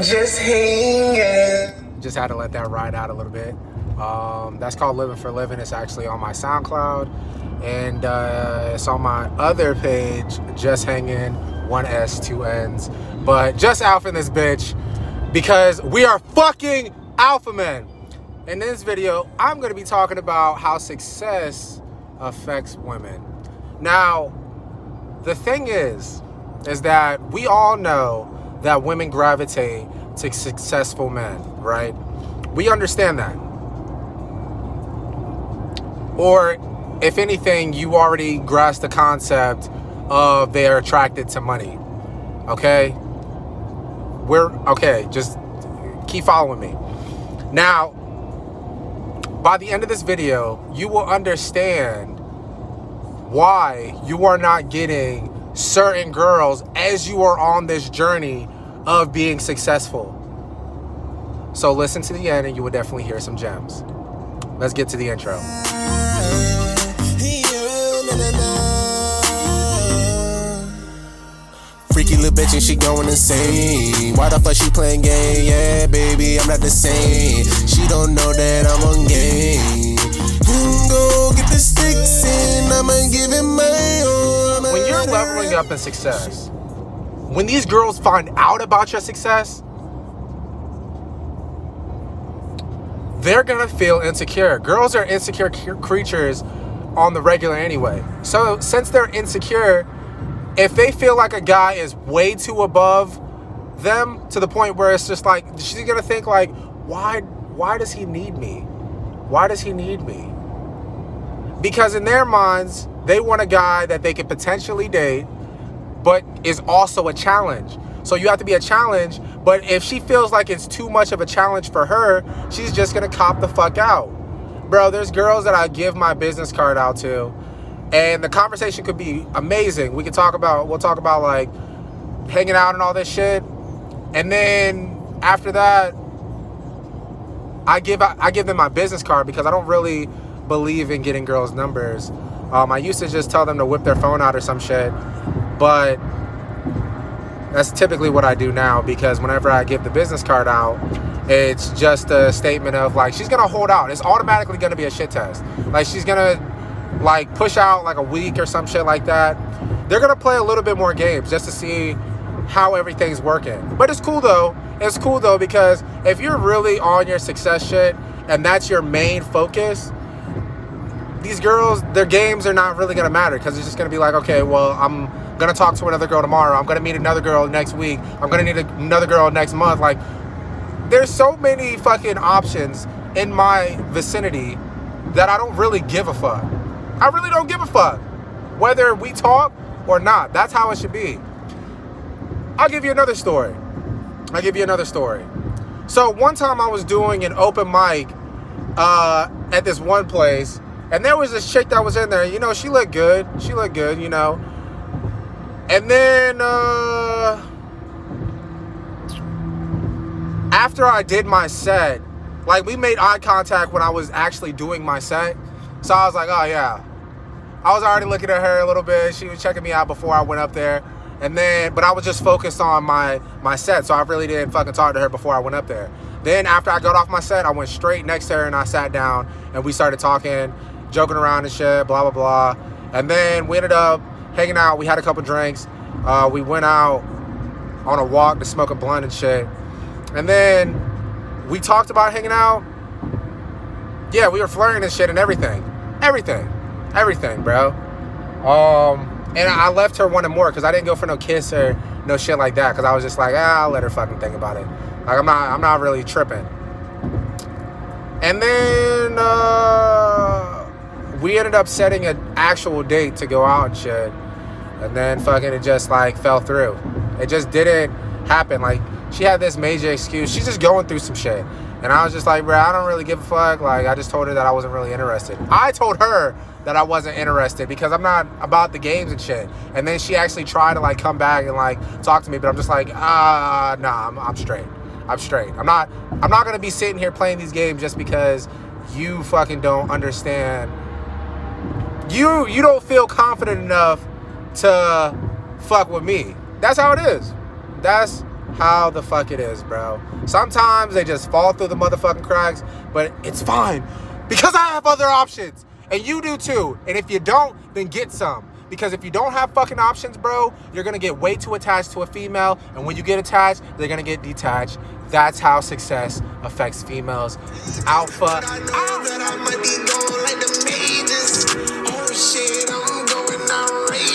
Just hanging. Just had to let that ride out a little bit. That's called Living for Living. It's actually on my SoundCloud. And it's on my other page, Just Hanging, 1 S, 2 N's. But just alpha in this bitch because we are fucking alpha men. In this video, I'm going to be talking about how success affects women. Now, the thing is that we all know that women gravitate to successful men, right? We understand that. Or, if anything, you already grasp the concept of they're attracted to money, okay? Just keep following me. Now, by the end of this video, you will understand why you are not getting certain girls as you are on this journey of being successful. So listen to the end and you will definitely hear some gems. Let's get to the intro. Freaky little bitch and she going insane. Why the fuck she playing game? Yeah, baby, I'm not the same. She don't know that I'm on game. Go get the sticks and I'ma give it my all. When you're leveling up in success, when these girls find out about your success, they're gonna feel insecure. Girls are insecure creatures on the regular anyway. So since they're insecure, if they feel like a guy is way too above them to the point where it's just like, she's gonna think like, why does he need me? Why does he need me? Because in their minds, they want a guy that they could potentially date, but is also a challenge. So you have to be a challenge, but if she feels like it's too much of a challenge for her, she's just gonna cop the fuck out. Bro, there's girls that I give my business card out to, and the conversation could be amazing. We'll talk about like hanging out and all this shit. And then after that, I give them my business card because I don't really believe in getting girls' numbers. I used to just tell them to whip their phone out or some shit, but that's typically what I do now because whenever I give the business card out, it's just a statement of like, she's gonna hold out. It's automatically gonna be a shit test. Like she's gonna like push out like a week or some shit like that. They're gonna play a little bit more games just to see how everything's working. But it's cool though. It's cool though because if you're really on your success shit and that's your main focus, these girls, their games are not really gonna matter because it's just gonna be like, okay, well, I'm gonna talk to another girl tomorrow. I'm gonna meet another girl next week. I'm gonna meet another girl next month. Like, there's so many fucking options in my vicinity that I don't really give a fuck. I really don't give a fuck whether we talk or not. That's how it should be. I'll give you another story. So one time I was doing an open mic at this one place, and there was this chick that was in there. You know, she looked good, you know. And then after I did my set, like we made eye contact when I was actually doing my set. So I was like, oh yeah. I was already looking at her a little bit. She was checking me out before I went up there. But I was just focused on my set. So I really didn't fucking talk to her before I went up there. Then after I got off my set, I went straight next to her and I sat down and we started talking, joking around and shit, blah, blah, blah. And then we ended up hanging out. We had a couple drinks. We went out on a walk to smoke a blunt and shit. And then we talked about hanging out. Yeah, we were flirting and shit and everything, bro. And I left her wanting more because I didn't go for no kiss or no shit like that because I was just like, I'll let her fucking think about it. Like I'm not really tripping. And then we ended up setting an actual date to go out and shit. And then fucking it just like fell through. It just didn't happen. Like she had this major excuse. She's just going through some shit. And I was just like, bro, I don't really give a fuck. Like, I just told her that I wasn't really interested. I told her that I wasn't interested because I'm not about the games and shit. And then she actually tried to like come back and like talk to me, but I'm just like, nah, I'm straight. I'm not gonna be sitting here playing these games just because you fucking don't understand. You don't feel confident enough to fuck with me. That's how it is. That's how the fuck it is, bro. Sometimes they just fall through the motherfucking cracks, but it's fine because I have other options, and you do too. And if you don't, then get some. Because if you don't have fucking options, bro, you're gonna get way too attached to a female, and when you get attached, they're gonna get detached. That's how success affects females. Alpha. I know that I might be going like the pages. Oh shit, I'm going outrageous.